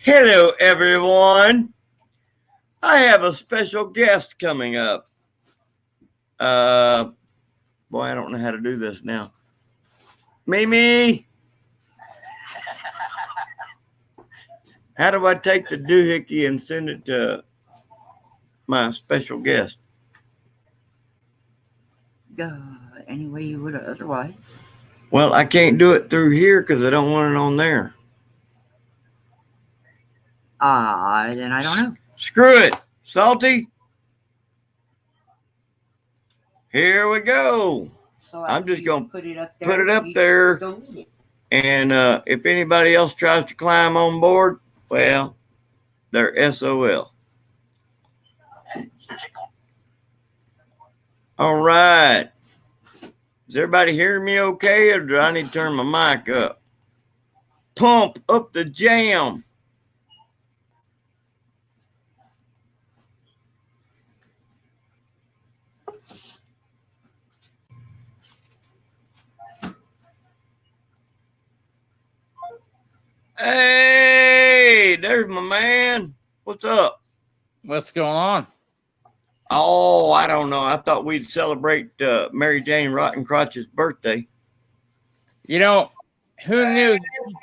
Hello, everyone. I have a special guest coming up. Boy, I don't know how to do this now. Mimi, how do I take the doohickey and send it to my special guest? Any way you would otherwise. Well, I can't do it through here because I don't want it on there. Then I don't know. Screw it. Salty. Here we go. So I'm just going to put it up there. And if anybody else tries to climb on board, well, they're SOL. All right. Is everybody hearing me okay, or do I need to turn my mic up? Pump up the jam. Hey, there's my man. What's up? What's going on? Oh, I don't know. I thought we'd celebrate Mary Jane Rottencrotch's birthday. You know, who knew?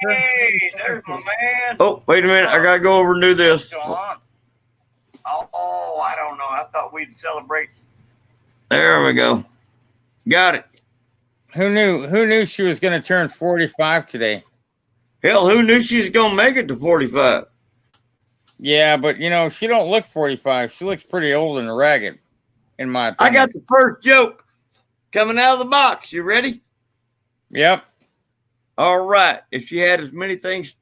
Hey, there's my man. Oh, wait a minute. I got to go over and do this. What's going on? Oh, I don't know. I thought we'd celebrate. There we go. Got it. Who knew? Who knew she was going to turn 45 today? Hell, who knew she was going to make it to 45? Yeah, but, you know, she don't look 45. She looks pretty old and ragged, in my opinion. I got the first joke coming out of the box. You ready? Yep. All right. If she had as many things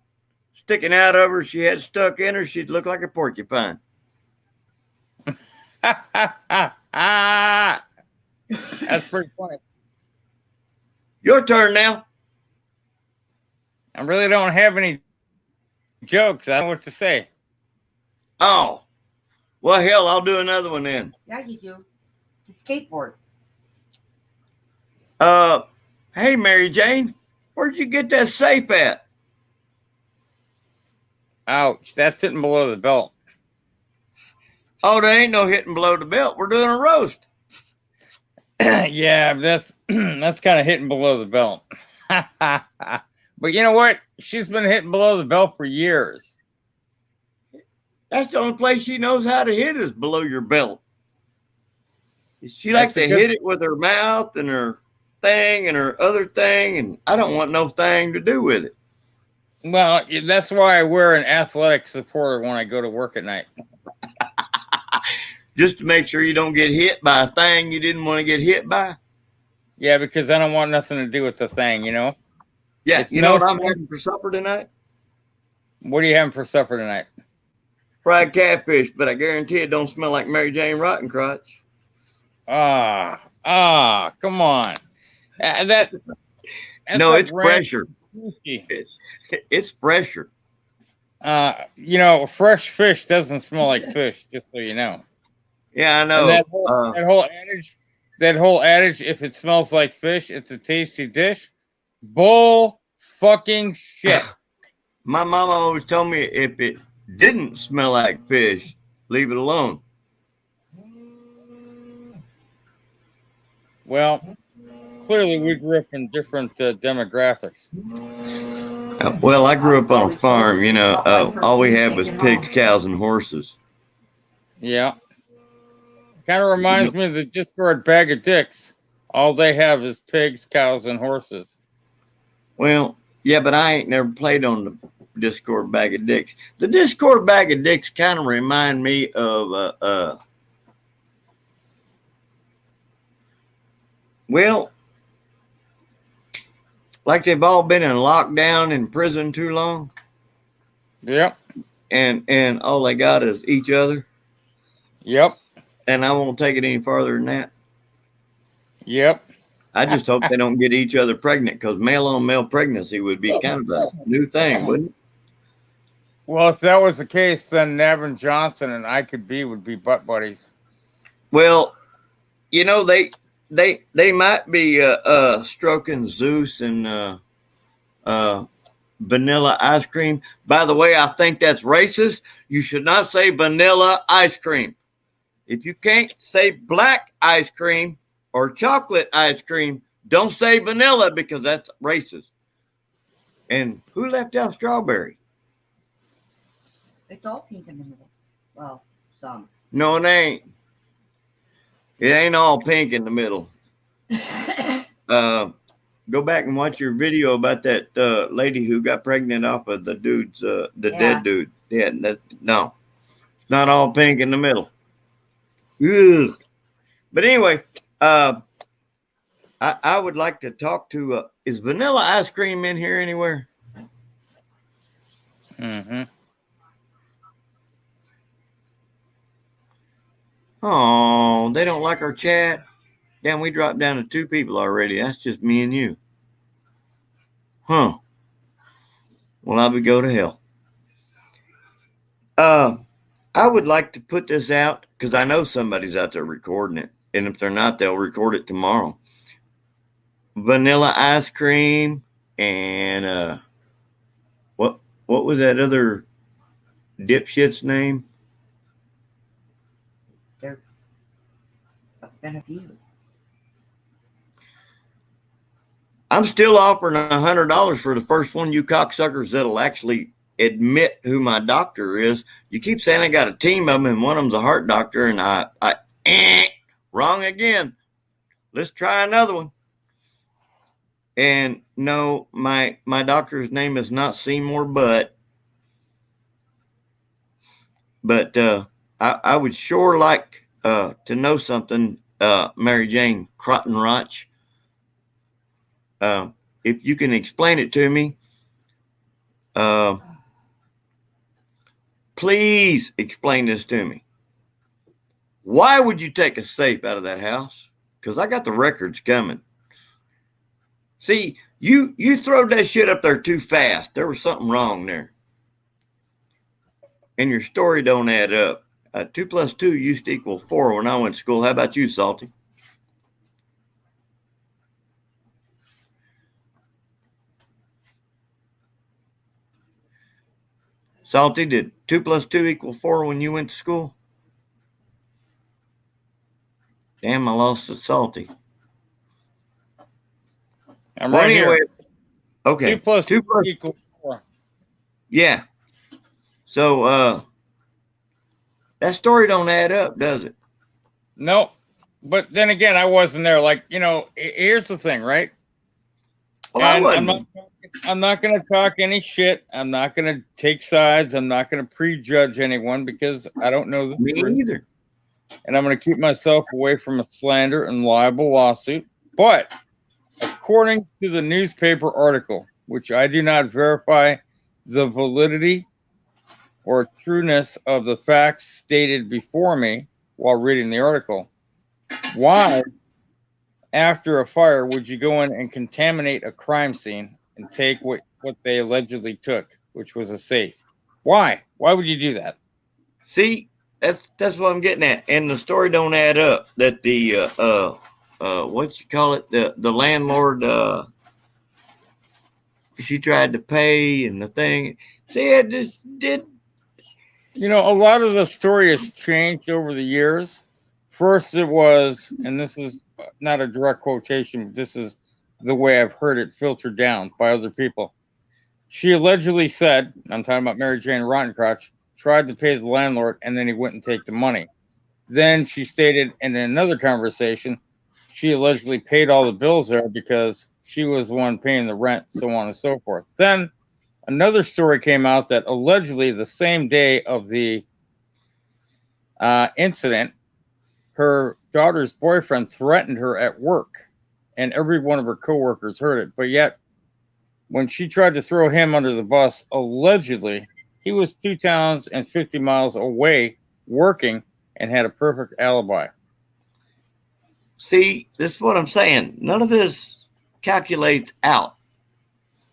sticking out of her as she had stuck in her, she'd look like a porcupine. That's pretty funny. Your turn now. I really don't have any jokes. I don't know what to say. Oh. Well, hell, I'll do another one then. Yeah, you do. The skateboard. Hey, Mary Jane, where'd you get that safe at? Ouch. That's hitting below the belt. Oh, there ain't no hitting below the belt. We're doing a roast. Yeah, that's kind of hitting below the belt. But you know what? She's been hitting below the belt for years. That's the only place she knows how to hit is below your belt. She likes to hit it with her mouth and her thing and her other thing, and I don't want no thing to do with it. Well, that's why I wear an athletic supporter when I go to work at night. Just to make sure you don't get hit by a thing you didn't want to get hit by? Yeah, because I don't want nothing to do with the thing, you know? Yeah, you know what I'm having for supper tonight? What are you having for supper tonight? Fried catfish, but I guarantee it don't smell like Mary Jane Rottencrotch. Come on. That's no, it's fresher. It's fresher. You know, fresh fish doesn't smell like fish, just so you know. Yeah, I know. And that whole adage, if it smells like fish, it's a tasty dish. Bull fucking shit. My mama always told me if it didn't smell like fish, leave it alone. Well, clearly we grew up in different demographics. Well, I grew up on a farm, you know. All we had was pigs, cows, and horses. Yeah. Kind of reminds me of the Discord bag of dicks. All they have is pigs, cows, and horses. Well, yeah, but I ain't never played on the Discord bag of dicks. The Discord bag of dicks kind of remind me of, well, like they've all been in lockdown in prison too long. Yep. And all they got is each other. Yep. And I won't take it any farther than that. Yep. I just hope they don't get each other pregnant, because male-on-male pregnancy would be kind of a new thing, wouldn't it? Well, if that was the case, then Navin Johnson and I would be butt buddies. Well, you know, they might be stroking Zeus and vanilla ice cream. By the way, I think that's racist. You should not say vanilla ice cream. If you can't say black ice cream or chocolate ice cream, don't say vanilla because that's racist. And who left out strawberry? It's all pink in the middle. Well, some. No, it ain't. It ain't all pink in the middle. Go back and watch your video about that lady who got pregnant off of the dude's, dead dude. Yeah, no, it's not all pink in the middle. Ugh. But anyway, I would like to talk to. Is vanilla ice cream in here anywhere? Mm-hmm. Oh, they don't like our chat. Damn, we dropped down to 2 people already. That's just me and you. Huh. Well, I would go to hell. I would like to put this out because I know somebody's out there recording it. And if they're not, they'll record it tomorrow. Vanilla ice cream and what was that other dipshit's name? There's been a few. I'm still offering $100 for the first one, you cocksuckers that'll actually admit who my doctor is. You keep saying I got a team of them, and one of them's a heart doctor, and wrong again. Let's try another one. And no, my doctor's name is not Seymour Butt, but I would sure like to know something, Mary Jane Crottenroch. If you can explain it to me, please explain this to me. Why would you take a safe out of that house? Because I got the records coming. See, you throwed that shit up there too fast. There was something wrong there. And your story don't add up. 2 + 2 used to equal 4 when I went to school. How about you, Salty? Salty, did 2 + 2 equal 4 when you went to school? Damn, I lost the Salty. I'm right here. Okay. 2 + 2 equals 4. Yeah. So that story don't add up, does it? No. But then again, I wasn't there. Like, here's the thing, right? Well, and I'm not going to talk any shit. I'm not going to take sides. I'm not going to prejudge anyone because I don't know the truth. Me either. And I'm going to keep myself away from a slander and libel lawsuit. But according to the newspaper article, which I do not verify the validity or trueness of the facts stated before me while reading the article, why, after a fire, would you go in and contaminate a crime scene and take what they allegedly took, which was a safe? Why? Why would you do that? See, that's what I'm getting at. And the story don't add up that the the landlord, she tried to pay and the thing. See, it just did. A lot of the story has changed over the years. First it was, and this is not a direct quotation, but this is the way I've heard it filtered down by other people. She allegedly said, I'm talking about Mary Jane Rottencrotch, tried to pay the landlord and then he wouldn't take the money. Then she stated in another conversation, she allegedly paid all the bills there because she was the one paying the rent, so on and so forth. Then another story came out that allegedly the same day of the incident, her daughter's boyfriend threatened her at work, and every one of her coworkers heard it. But yet, when she tried to throw him under the bus, allegedly, he was 2 towns and 50 miles away working and had a perfect alibi. See, this is what I'm saying. None of this calculates out.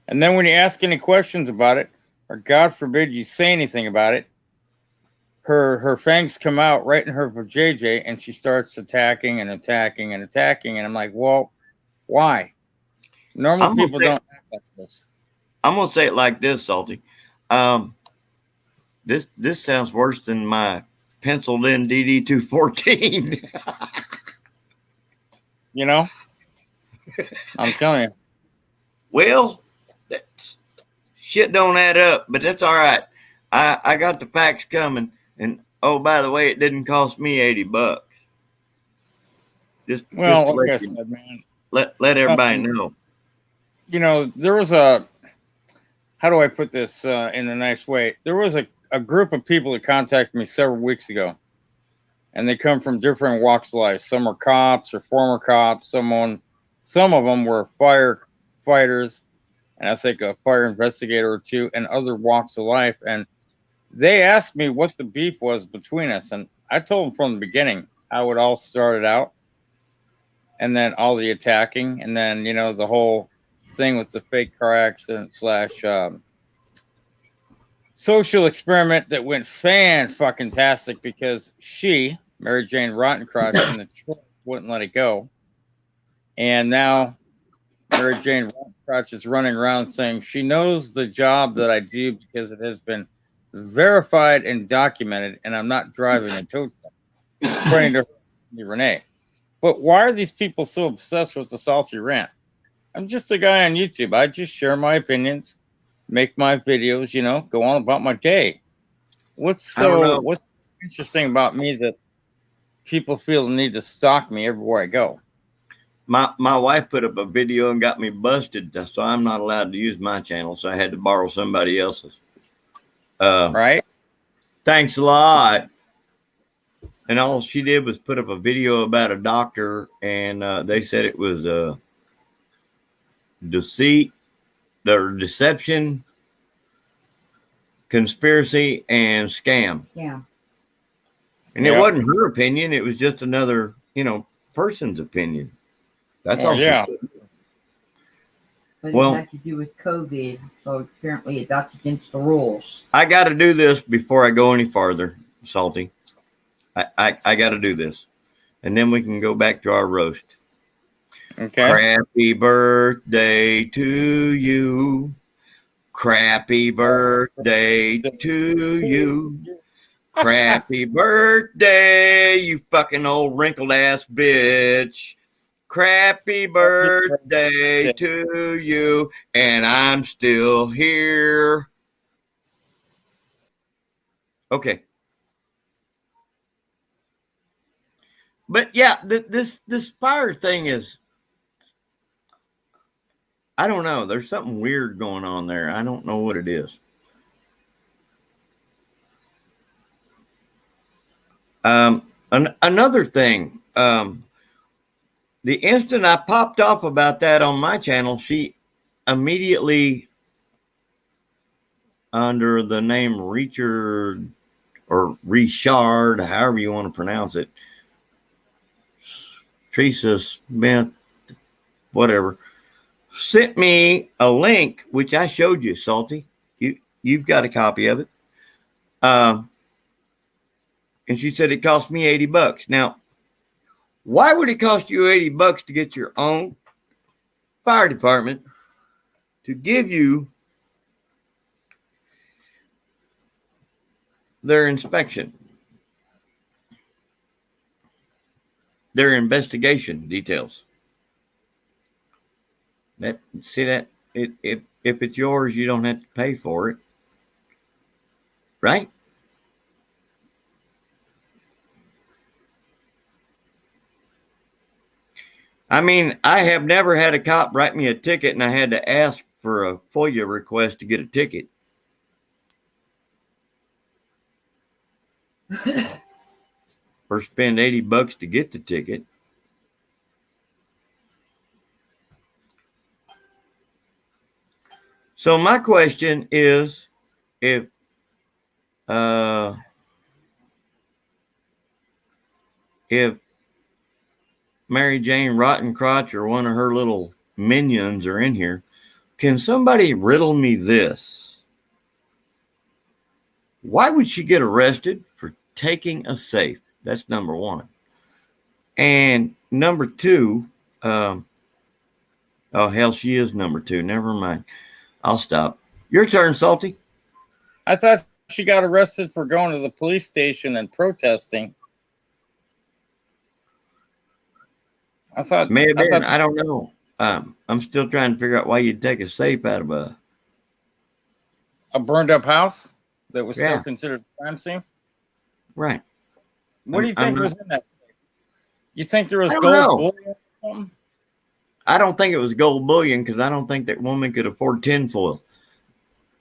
And then when you ask any questions about it, or God forbid you say anything about it, her fangs come out right in her vajayjay, and she starts attacking and attacking and attacking. And I'm like, well, why? Normal people don't act like this. I'm gonna say it like this, Salty. Um, this sounds worse than my penciled in DD214. You know, I'm telling you. Well, that's, shit don't add up, but that's all right. I got the facts coming, and oh, by the way, it didn't cost me $80. Just Like I said, man, let everybody know. You know, there was a, how do I put this in a nice way? There was a group of people that contacted me several weeks ago, and they come from different walks of life. Some are cops or former cops. Some of them were firefighters, and I think a fire investigator or two, and other walks of life. And they asked me what the beef was between us, and I told them from the beginning how it all started out, and then all the attacking, and then, you know, the whole thing with the fake car accident / social experiment that went fan-fucking-tastic because she, Mary Jane Rottencrotch, and the church wouldn't let it go. And now Mary Jane Rottencrotch is running around saying she knows the job that I do because it has been verified and documented, and I'm not driving a tow truck, according to Renee. But why are these people so obsessed with the salty rant? I'm just a guy on YouTube. I just share my opinions, make my videos, you know, go on about my day. What's interesting about me that people feel the need to stalk me everywhere I go? My wife put up a video and got me busted, so I'm not allowed to use my channel, so I had to borrow somebody else's. Right? Thanks a lot. And all she did was put up a video about a doctor, and they said it was deceit, or deception, conspiracy, and scam. Yeah. And it wasn't her opinion; it was just another, person's opinion. That's all. Yeah. But it had to do with COVID, so apparently that's against the rules. I got to do this before I go any farther, Salty. I got to do this, and then we can go back to our roast. Okay. Crappy birthday to you. Crappy birthday to you. Crappy birthday, you fucking old wrinkled ass bitch. Crappy birthday to you, and I'm still here. Okay. But yeah, this fire thing is, I don't know. There's something weird going on there. I don't know what it is. Another thing, the instant I popped off about that on my channel, she immediately, under the name Richard or Richard, however you want to pronounce it, Theresa Smith, whatever, sent me a link, which I showed you, Salty. You've got a copy of it. And she said it cost me $80. Now, why would it cost you $80 to get your own fire department to give you their inspection, their investigation details? If it's yours, you don't have to pay for it, right? I mean, I have never had a cop write me a ticket and I had to ask for a FOIA request to get a ticket. Or spend $80 to get the ticket. So my question is, if Mary Jane Rottencrotch or one of her little minions are in here, can somebody riddle me this? Why would she get arrested for taking a safe? That's number one. And number two, oh hell, she is number two. Never mind. I'll stop. Your turn, Salty. I thought she got arrested for going to the police station and protesting. I thought May have been. I don't know. I'm still trying to figure out why you'd take a safe out of a burned up house that was still considered a crime scene. Right. What do you think was in that? You think there was gold bullion or something? I don't think it was gold bullion because I don't think that woman could afford tinfoil.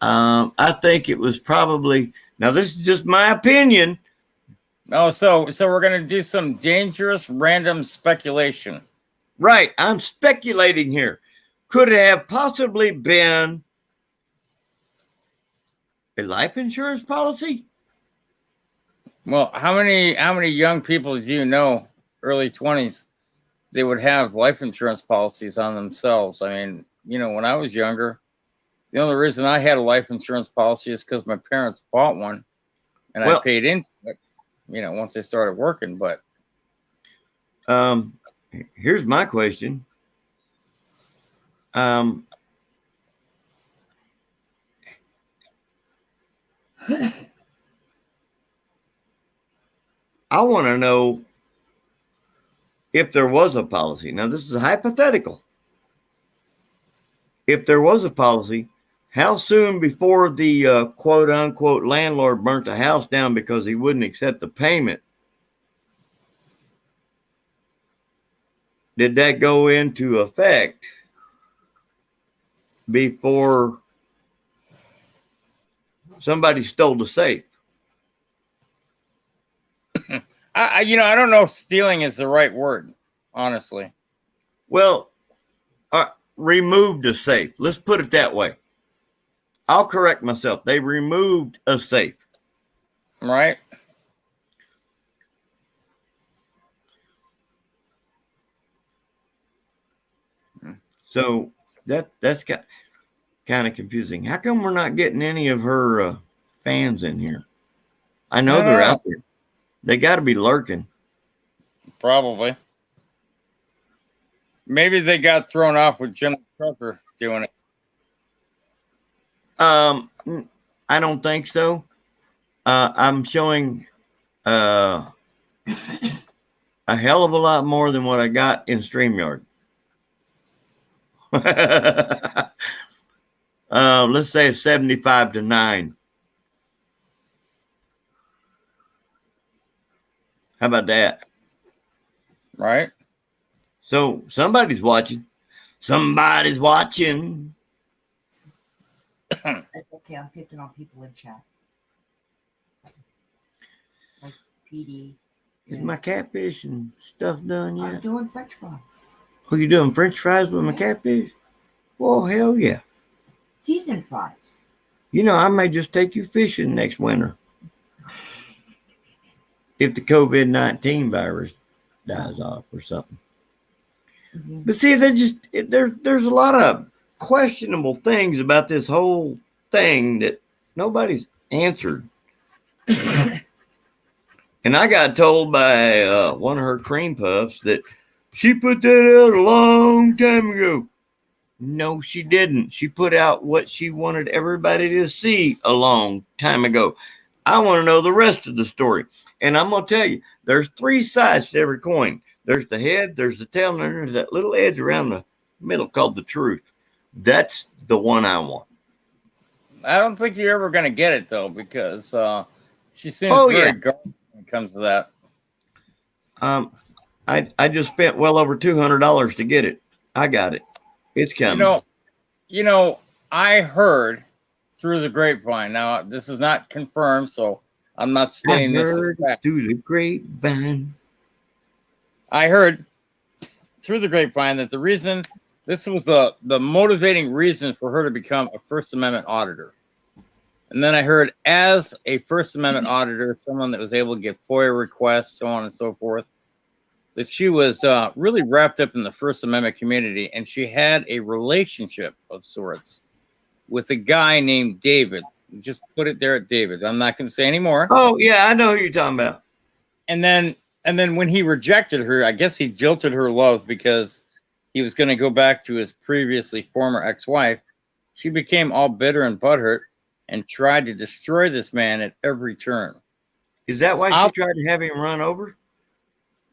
I think it was probably, now this is just my opinion. Oh, so we're going to do some dangerous random speculation. Right. I'm speculating here. Could it have possibly been a life insurance policy? Well, how many young people do you know, early 20s, they would have life insurance policies on themselves? I mean, you know, when I was younger, the only reason I had a life insurance policy is because my parents bought one and I paid into it, you know, once I started working. But here's my question. I want to know if there was a policy. Now, this is hypothetical. If there was a policy, how soon before the quote unquote landlord burnt the house down because he wouldn't accept the payment did that go into effect before somebody stole the safe? I don't know if stealing is the right word, honestly. Well, removed a safe. Let's put it that way. I'll correct myself. They removed a safe. Right. So that's kind of confusing. How come we're not getting any of her fans in here? I know they're out there. They got to be lurking. Probably. Maybe they got thrown off with Jim Trucker doing it. I don't think so. I'm showing a hell of a lot more than what I got in StreamYard. Let's say it's 75-9. How about that? Right. So somebody's watching. Somebody's watching. That's okay. I'm picking on people in chat. Like PD. Is my catfish and stuff done yet? I'm doing French fries. Oh, you doing French fries with my catfish? Well, hell yeah. Seasoned fries. You know, I may just take you fishing next winter. If the COVID-19 virus dies off or something. Mm-hmm. But see, there's a lot of questionable things about this whole thing that nobody's answered. And I got told by one of her cream puffs that she put that out a long time ago. No, she didn't. She put out what she wanted everybody to see a long time ago. I want to know the rest of the story. And I'm going to tell you, there's three sides to every coin. There's the head, there's the tail, and there's that little edge around the middle called the truth. That's the one I want. I don't think you're ever going to get it, though, because she seems very guarded when it comes to that. I just spent well over $200 to get it. I got it. It's coming. You know, I heard through the grapevine. Now, this is not confirmed, so I'm not stating this as fact. Through the grapevine. I heard through the grapevine that the reason this was the motivating reason for her to become a First Amendment auditor. And then I heard as a First Amendment auditor, someone that was able to get FOIA requests, so on and so forth, that she was really wrapped up in the First Amendment community, and she had a relationship of sorts with a guy named David, Just put it there at David. I'm not going to say any more. Oh yeah, I know who you're talking about. And then when he rejected her, I guess he jilted her love because he was going to go back to his previously former ex-wife. She became all bitter and butthurt and tried to destroy this man at every turn. Is that why she tried to have him run over?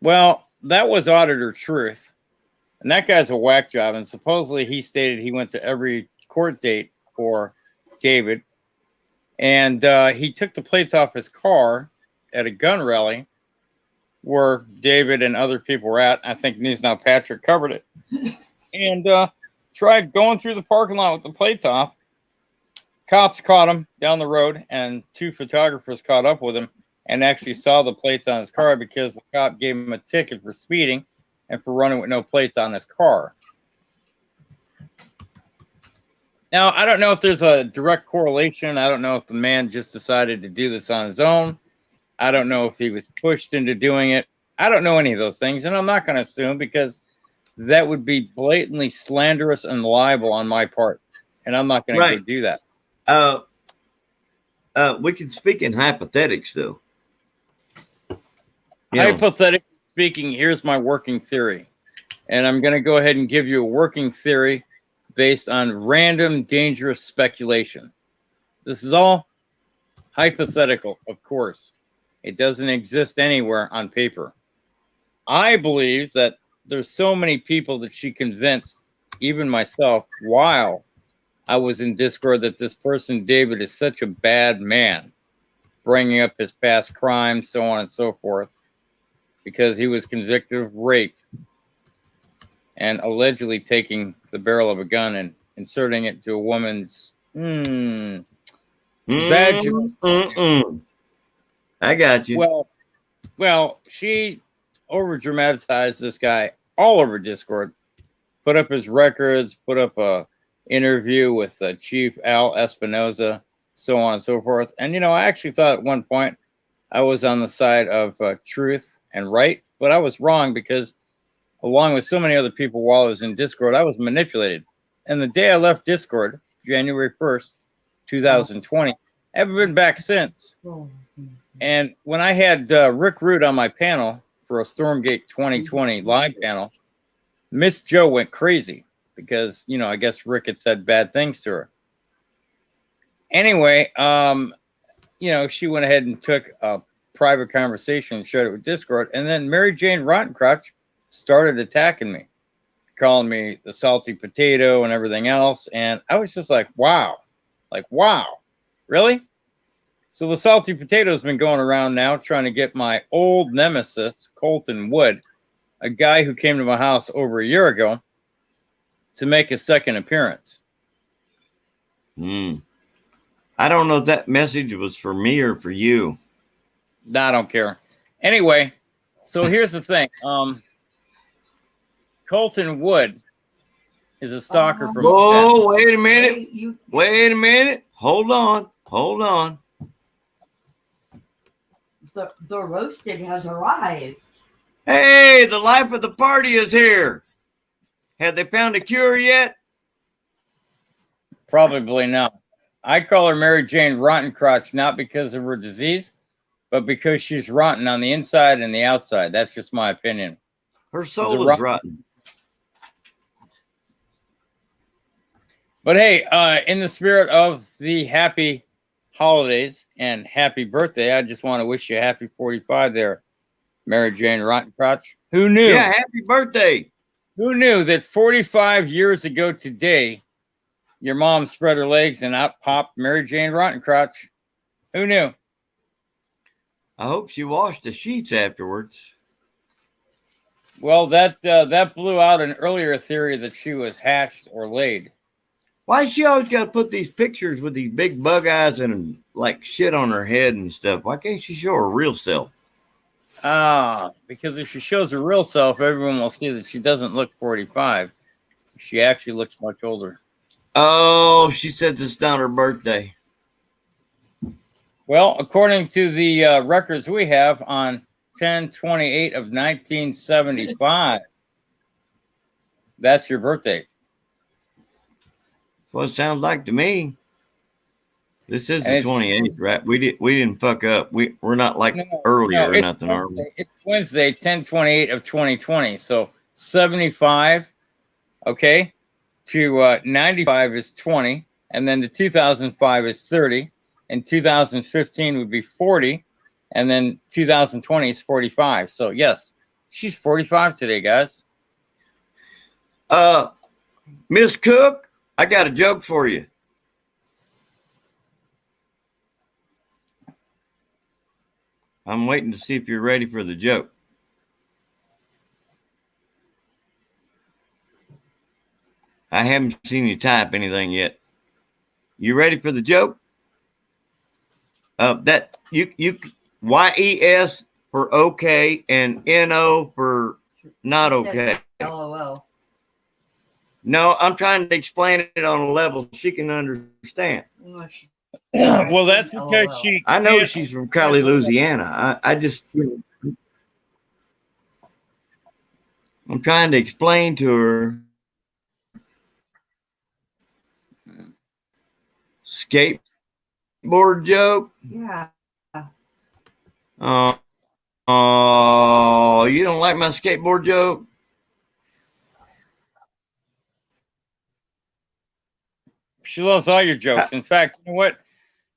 Well, that was Auditor Truth. And that guy's a whack job. And supposedly he stated he went to every court date for David. And he took the plates off his car at a gun rally where David and other people were at. I think News Now Patrick covered it. And tried going through the parking lot with the plates off. Cops caught him down the road, and 2 photographers caught up with him and actually saw the plates on his car because the cop gave him a ticket for speeding and for running with no plates on his car. Now, I don't know if there's a direct correlation. I don't know if the man just decided to do this on his own. I don't know if he was pushed into doing it. I don't know any of those things, and I'm not going to assume because that would be blatantly slanderous and libel on my part, and I'm not going to do that. We can speak in hypothetics, though. Hypothetically speaking, here's my working theory, and I'm going to go ahead and give you a working theory based on random, dangerous speculation. This is all hypothetical, of course. It doesn't exist anywhere on paper. I believe that there's so many people that she convinced, even myself, while I was in Discord, that this person, David, is such a bad man, bringing up his past crimes, so on and so forth, because he was convicted of rape and allegedly taking the barrel of a gun and inserting it to a woman's vagina. I got you. Well, she over-dramatized this guy all over Discord, put up his records, put up a interview with Chief Al Espinoza, so on and so forth. And, I actually thought at one point I was on the side of truth and right, but I was wrong because along with so many other people while I was in Discord, I was manipulated. And the day I left Discord, January 1st, 2020, I haven't been back since. And when I had Rick Root on my panel for a Stormgate 2020 live panel, Miss Joe went crazy because, I guess Rick had said bad things to her. Anyway, she went ahead and took a private conversation and shared it with Discord. And then Mary Jane Rottencrotch started attacking me, calling me the salty potato and everything else. And I was just like, wow, really? So the salty potato has been going around now trying to get my old nemesis, Colton Wood, a guy who came to my house over a year ago, to make a second appearance. I don't know if that message was for me or for you. I don't care. Anyway, so here's the thing. Colton Wood is a stalker from... Whoa, wait a minute. Wait a minute. Hold on. The roasted has arrived. Hey, the life of the party is here. Have they found a cure yet? Probably not. I call her Mary Jane Rottencrotch not because of her disease, but because she's rotten on the inside and the outside. That's just my opinion. Her soul is rotten. But hey, in the spirit of the happy holidays and happy birthday, I just want to wish you a happy 45 there, Mary Jane Rottencrotch. Who knew? Yeah, happy birthday. Who knew that 45 years ago today, your mom spread her legs and out popped Mary Jane Rottencrotch? Who knew? I hope she washed the sheets afterwards. Well, that blew out an earlier theory that she was hatched or laid. Why she always got to put these pictures with these big bug eyes and like shit on her head and stuff? Why can't she show her real self? Because if she shows her real self, everyone will see that she doesn't look 45. She actually looks much older. Oh, she says it's not her birthday. Well, according to the records we have on 10/28 of 1975, that's your birthday. Well, it sounds like to me. This is And the it's 28th, right? We didn't fuck up. We're not like no, earlier no, or it's nothing, are we? Wednesday. It's Wednesday, 10/28 of 2020. So 75, okay, to 95 is 20, and then the 2005 is 30, and 2015 would be 40, and then 2020 is 45. So yes, she's 45 today, guys. Miss Cook, I got a joke for you. I'm waiting to see if you're ready for the joke. I haven't seen you type anything yet. You ready for the joke? That you YES for okay and NO for not okay. LOL. No, I'm trying to explain it on a level she can understand. Well, that's because she. I know she's from Cali, Louisiana. I just, I'm trying to explain to her skateboard joke. Yeah. Oh, you don't like my skateboard joke? She loves all your jokes. In fact, you know what?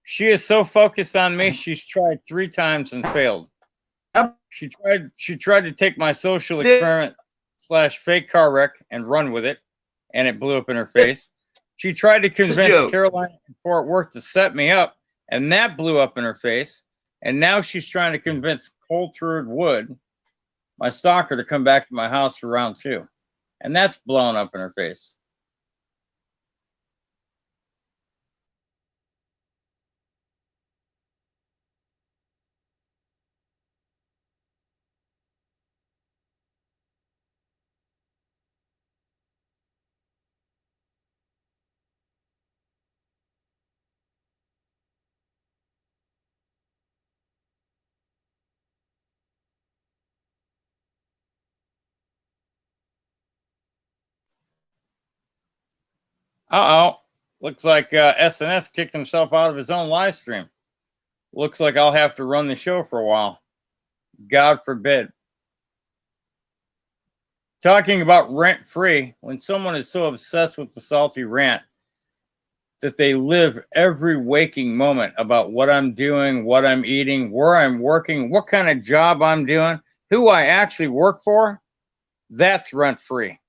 She is so focused on me. She's tried 3 times and failed. She tried to take my social experiment / fake car wreck and run with it, and it blew up in her face. She tried to convince Caroline in Fort Worth to set me up, and that blew up in her face. And now she's trying to convince Coulthard Wood, my stalker, to come back to my house for round 2, and that's blown up in her face. Uh-oh. Looks like SNS kicked himself out of his own live stream. Looks like I'll have to run the show for a while. God forbid. Talking about rent-free, when someone is so obsessed with the salty rant that they live every waking moment about what I'm doing, what I'm eating, where I'm working, what kind of job I'm doing, who I actually work for, that's rent-free.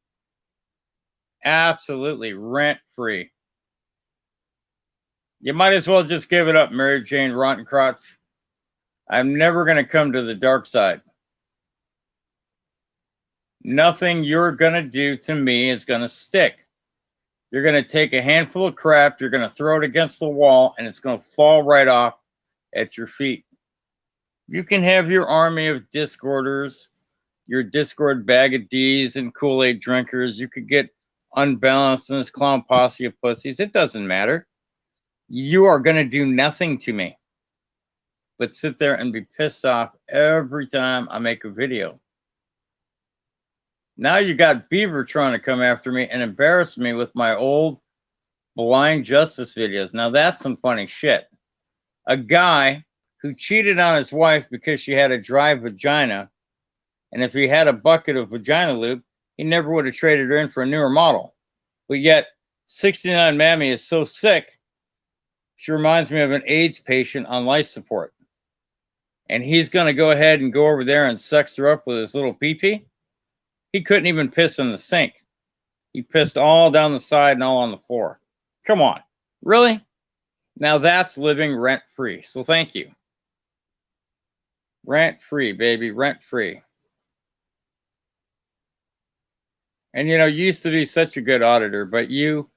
Absolutely rent-free. You might as well just give it up, Mary Jane Rottencrotch. I'm never going to come to the dark side. Nothing you're going to do to me is going to stick. You're going to take a handful of crap, you're going to throw it against the wall, and it's going to fall right off at your feet. You can have your army of Discorders, your Discord bag of D's and Kool-Aid drinkers. You could get unbalanced in this clown posse of pussies. It doesn't matter. You are going to do nothing to me but sit there and be pissed off every time I make a video. Now you got Beaver trying to come after me and embarrass me with my old blind justice videos. Now that's some funny shit. A guy who cheated on his wife because she had a dry vagina, and if he had a bucket of vagina lube, he never would have traded her in for a newer model. But yet, 69 Mammy is so sick, she reminds me of an AIDS patient on life support. And he's going to go ahead and go over there and sex her up with his little pee-pee? He couldn't even piss in the sink. He pissed all down the side and all on the floor. Come on. Really? Now that's living rent-free. So thank you. Rent-free, baby. Rent-free. And you know, you used to be such a good auditor, but you,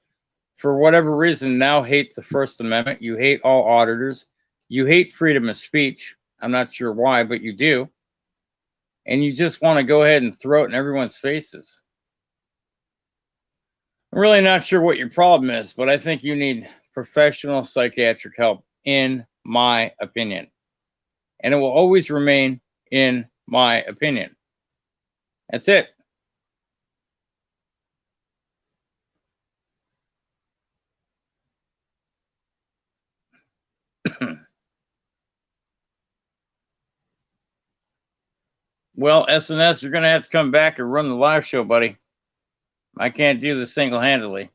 for whatever reason, now hate the First Amendment. You hate all auditors. You hate freedom of speech. I'm not sure why, but you do. And you just want to go ahead and throw it in everyone's faces. I'm really not sure what your problem is, but I think you need professional psychiatric help, in my opinion. And it will always remain in my opinion. That's it. Well, SNS, you're going to have to come back and run the live show, buddy. I can't do this single-handedly.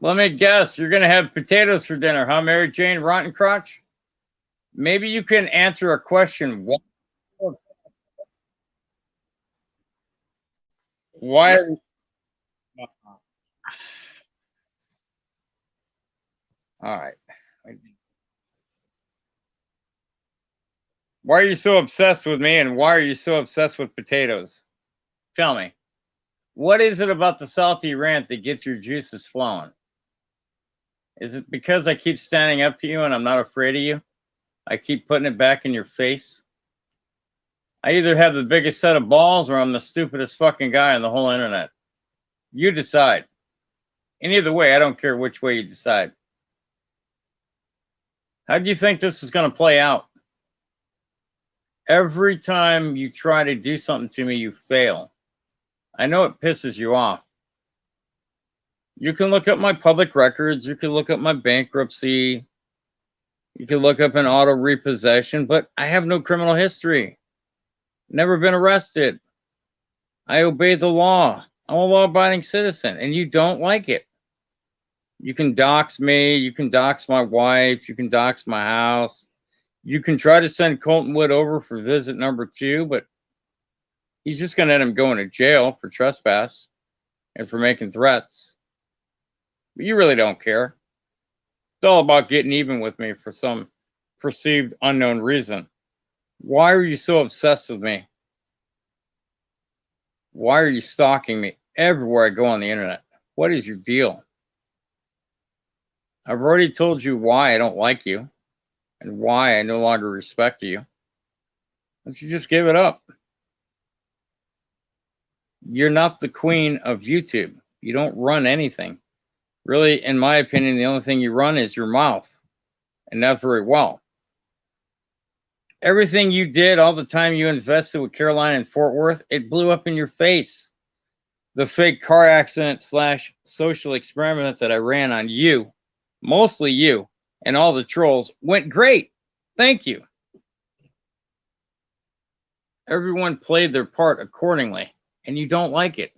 Let me guess, you're going to have potatoes for dinner, huh, Mary Jane Rottencrotch? Maybe you can answer a question. Why? All right. Why are you so obsessed with me, and why are you so obsessed with potatoes? Tell me. What is it about the salty rant that gets your juices flowing? Is it because I keep standing up to you and I'm not afraid of you? I keep putting it back in your face? I either have the biggest set of balls or I'm the stupidest fucking guy on the whole internet. You decide. And either way, I don't care which way you decide. How do you think this is going to play out? Every time you try to do something to me, you fail. I know it pisses you off. You can look up my public records. You can look up my bankruptcy. You can look up an auto repossession, but I have no criminal history. Never been arrested. I obey the law. I'm a law-abiding citizen, and you don't like it. You can dox me. You can dox my wife. You can dox my house. You can try to send Colton Wood over for visit number 2, but he's just going to end him going to jail for trespass and for making threats. But you really don't care. It's all about getting even with me for some perceived unknown reason. Why are you so obsessed with me? Why are you stalking me everywhere I go on the internet? What is your deal? I've already told you why I don't like you and why I no longer respect you. Why don't you just give it up? You're not the queen of YouTube. You don't run anything. Really, in my opinion, the only thing you run is your mouth, and not very well. Everything you did, all the time you invested with Caroline and Fort Worth, it blew up in your face. The fake car accident / social experiment that I ran on you, mostly you, and all the trolls went great. Thank you. Everyone played their part accordingly, and you don't like it.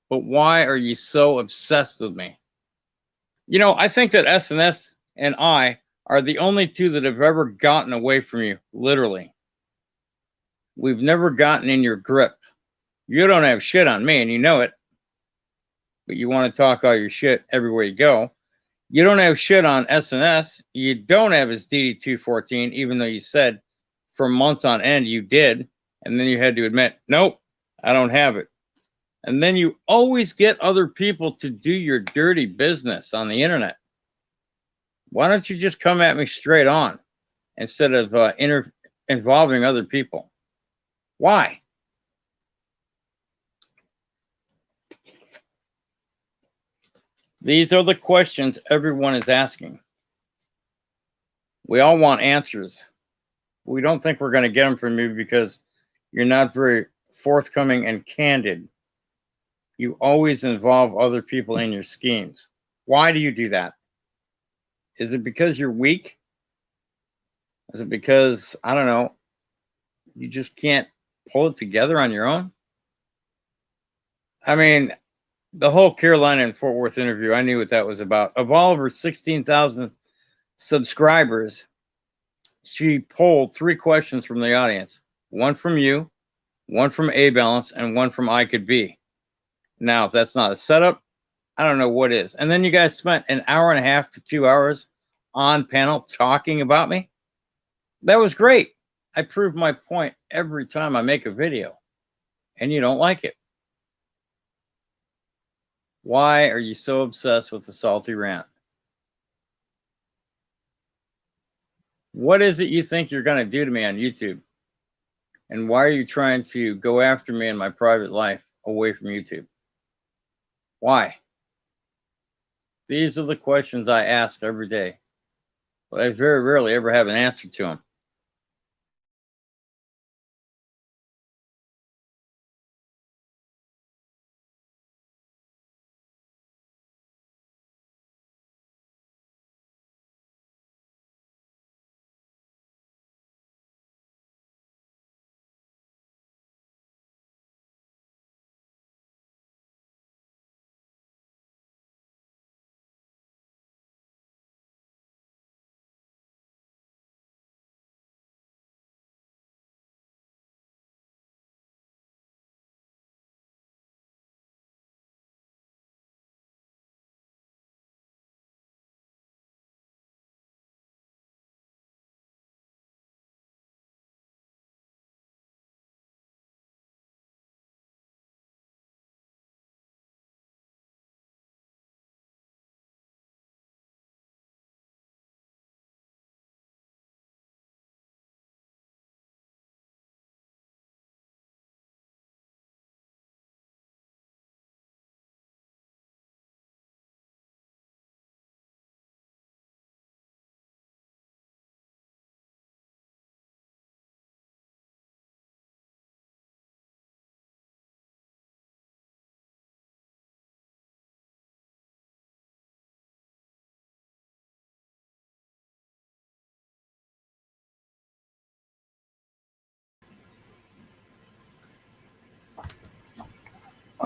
But why are you so obsessed with me? You know, I think that SNS and I are the only two that have ever gotten away from you, literally. We've never gotten in your grip. You don't have shit on me, and you know it. But you want to talk all your shit everywhere you go. You don't have shit on SNS. You don't have his DD214, even though you said for months on end you did. And then you had to admit, nope, I don't have it. And then you always get other people to do your dirty business on the internet. Why don't you just come at me straight on instead of involving other people? Why? These are the questions everyone is asking. We all want answers. We don't think we're going to get them from you because you're not very forthcoming and candid. You always involve other people in your schemes. Why do you do that? Is it because you're weak? Is it because, I don't know, you just can't pull it together on your own? I mean, the whole Carolina and Fort Worth interview, I knew what that was about. Of all of her 16,000 subscribers, she pulled 3 questions from the audience. One from you, one from A Balance, and one from I Could Be. Now, if that's not a setup, I don't know what is. And then you guys spent an hour and a half to 2 hours on panel talking about me. That was great. I prove my point every time I make a video, and you don't like it. Why are you so obsessed with the salty rant? What is it you think you're going to do to me on YouTube? And why are you trying to go after me in my private life away from YouTube? Why? These are the questions I ask every day, but I very rarely ever have an answer to them.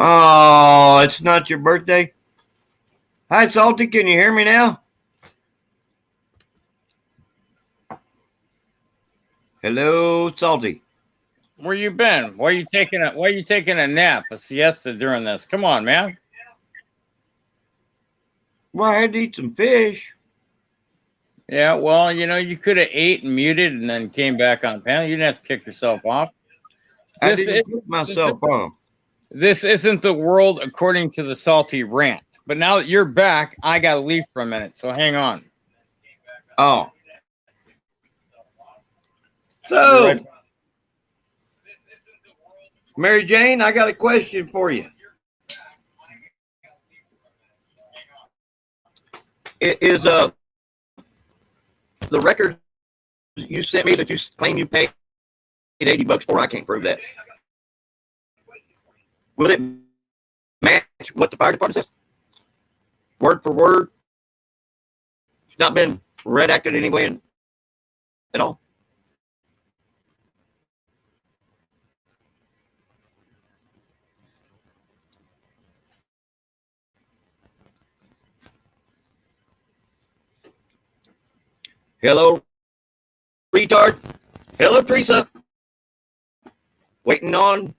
Oh, it's not your birthday? Hi, Salty. Can you hear me now? Hello, Salty. Where you been? Why are you taking a nap, a siesta during this? Come on, man. Well, I had to eat some fish. Yeah, well, you could have ate and muted and then came back on panel. You didn't have to kick yourself off. I didn't kick myself off. This isn't the world according to the Salty Rant. But now that you're back, I got to leave for a minute. So hang on. Oh. So, Right. Mary Jane, I got a question for you. It is the record you sent me that you claim you paid $80 for? I can't prove that. Will it match what the fire department says? Word for word? It's not been redacted anyway at all? Hello, retard. Hello, Theresa. Waiting on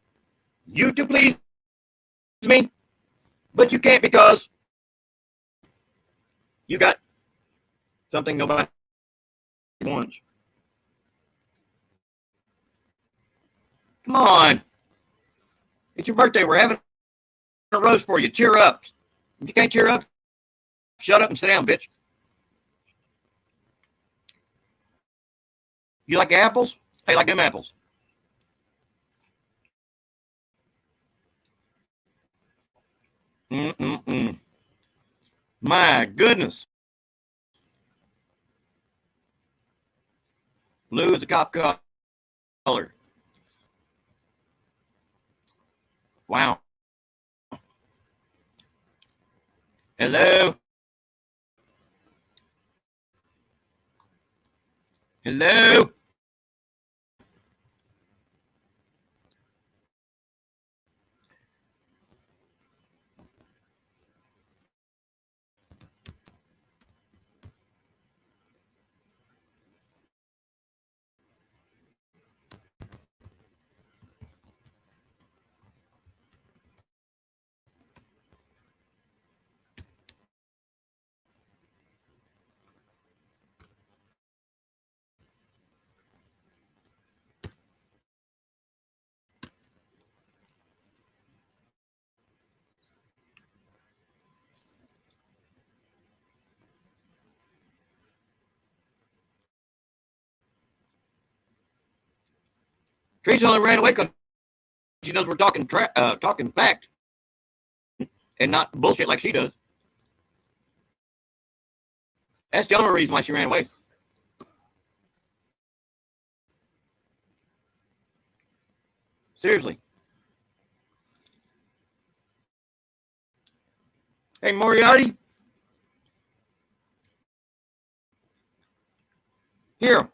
you to please me, but you can't because you got something nobody wants. Come on. It's your birthday. We're having a roast for you. Cheer up. If you can't cheer up, shut up and sit down, bitch. You like apples? I like them apples. My goodness. Blue is a cop color. Wow. Hello. Hello. Teresa only ran away because she knows we're talking fact and not bullshit like she does. That's the only reason why she ran away. Seriously. Hey, Moriarty. Here.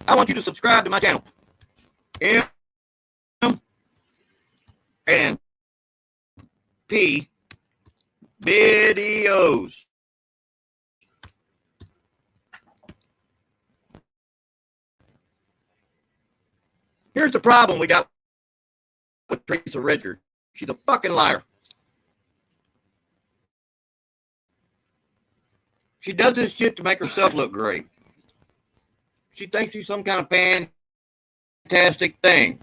I want you to subscribe to my channel. M and P videos. Here's the problem we got with Teresa Richard. She's a fucking liar. She does this shit to make herself look great. She thinks she's some kind of fantastic thing.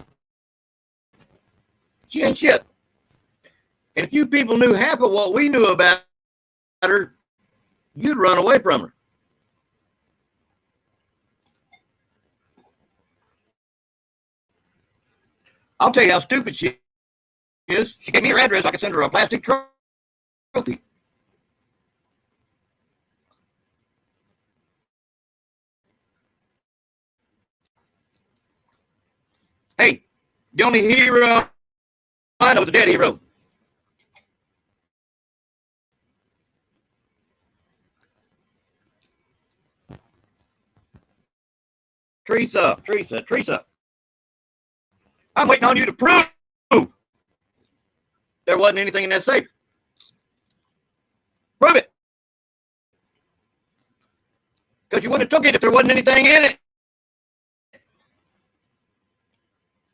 She ain't shit. And if you people knew half of what we knew about her, you'd run away from her. I'll tell you how stupid she is. She gave me her address. I could send her a plastic trophy. Hey, the only hero I know is a dead hero. Teresa. I'm waiting on you to prove wasn't anything in that safe. Prove it. Because you wouldn't have took it if there wasn't anything in it.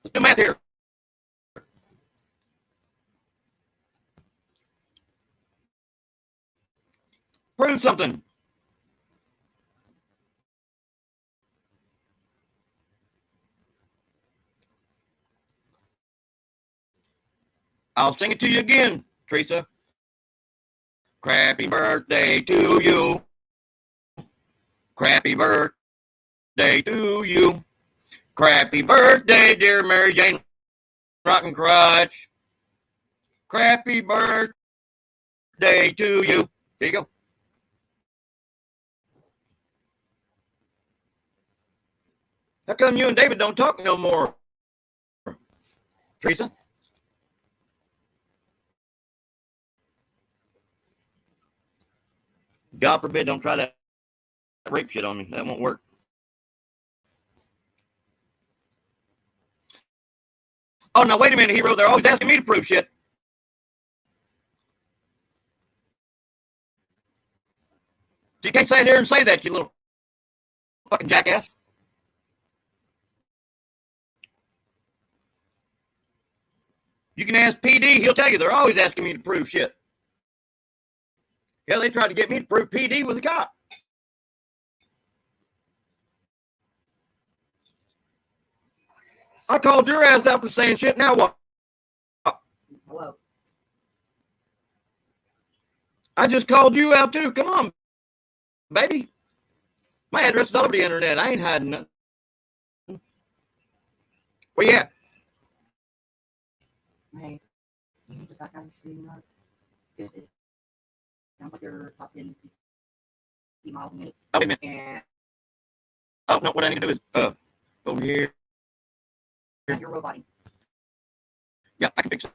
Let's do math here. Prove something. I'll sing it to you again, Teresa. Crappy birthday to you. Crappy birthday to you. Crappy birthday, dear Mary Jane Rotten Crotch. Crappy birthday to you. There you go. How come you and David don't talk no more, Teresa? God forbid, don't try that rape shit on me. That won't work. Oh, now, wait a minute, hero. They're always asking me to prove shit. So you can't sit here and say that, you little fucking jackass. You can ask PD. He'll tell you they're always asking me to prove shit. Yeah, they tried to get me to prove PD was a cop. I called your ass out for saying shit. Now what? Hello. I just called you out too. Come on, baby. My address is all over the internet. I ain't hiding nothing. Where you at? Hey, you need to back out of the it sounds like you're talking 50 miles a minute. Oh, wait a minute. And Oh, no, what I need to do is over here. you're roboting. Yeah, I can fix it.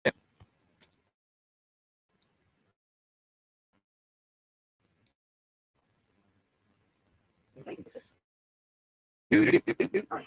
Yeah. All right.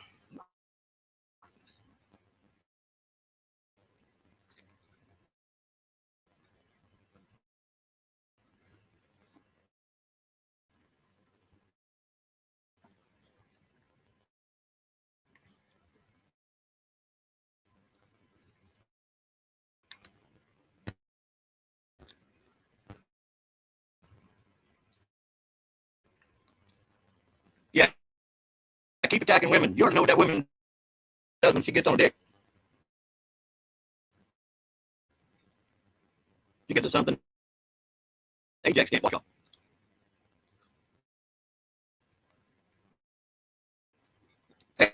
Yeah. I keep attacking women. You already know what that woman does when she gets on a dick. She gets to something. Ajax can't wash off. Hey,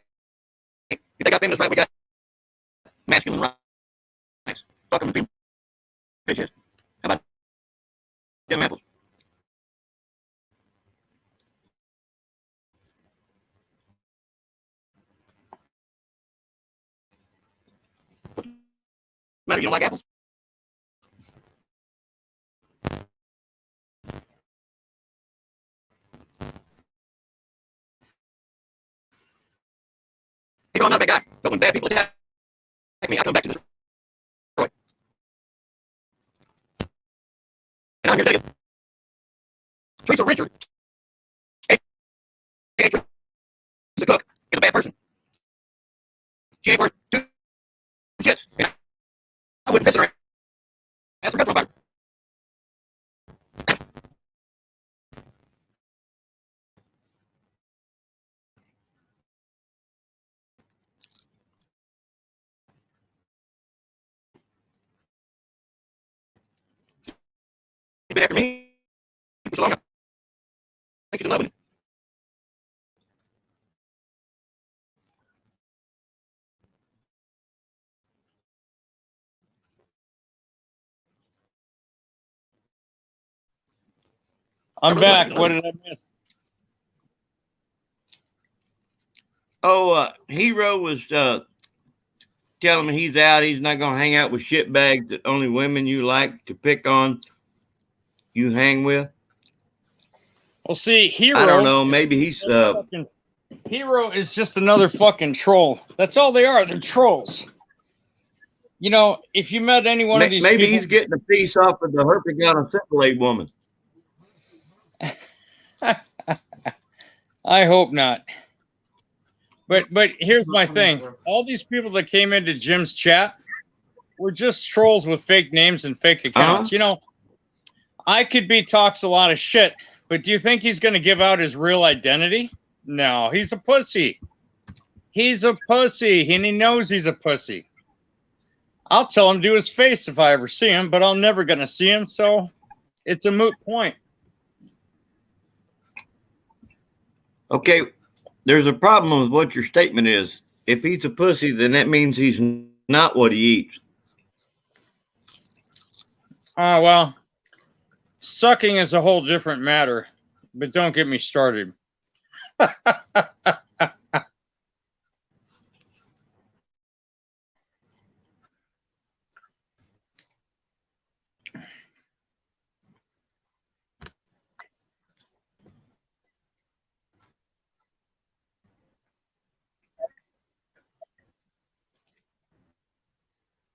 you think I've been this right? We got masculine rights. Fucking people. Bitches. How about them apples? Matter, you don't like apples? You know, I'm not a bad guy. But when bad people attack me, I come back to destroy. And I'm here to tell you, Teresa Richard, a.k.a. the cook, is a bad person. She ain't worth two shits. And I wouldn't piss her ass for about her. She's been after me for so long. I think she's in love with me. I'm back. What did I miss? Oh, Hero was telling me he's out. He's not going to hang out with shitbags that only women you like to pick on you hang with. Well, see, Hero. I don't know. Maybe he's Hero is just another fucking troll. That's all they are. They're trolls. You know, if you met any one of these Maybe people, he's getting a piece off of the herpetogonosyphilis woman. I hope not. But here's my thing. All these people that came into Jim's chat were just trolls with fake names and fake accounts. You know, I could be talks a lot of shit, but do you think he's going to give out his real identity? No, he's a pussy. He's a pussy, and he knows he's a pussy. I'll tell him to his face if I ever see him, but I'm never going to see him, so it's a moot point. Okay, there's a problem with what your statement is. If he's a pussy, then that means he's not what he eats. Well, sucking is a whole different matter, but don't get me started.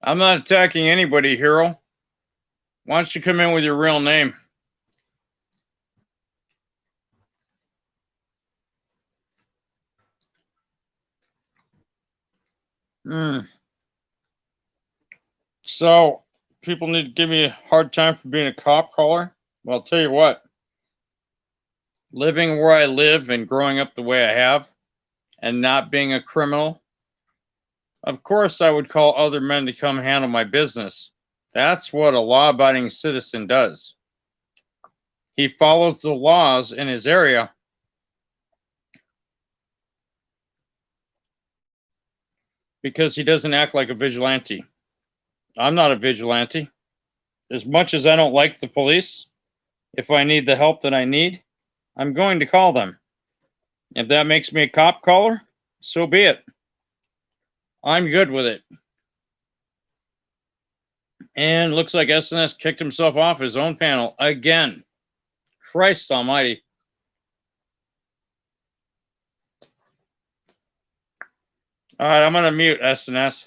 I'm not attacking anybody, Hero. Why don't you come in with your real name? So, people need to give me a hard time for being a cop caller? Well, I'll tell you what. Living where I live and growing up the way I have and not being a criminal, of course I would call other men to come handle my business. That's what a law-abiding citizen does. He follows the laws in his area. Because he doesn't act like a vigilante. I'm not a vigilante. As much as I don't like the police, if I need the help that I need, I'm going to call them. If that makes me a cop caller, so be it. I'm good with it. And looks like SNS kicked himself off his own panel again. Christ almighty. All right, I'm going to mute SNS.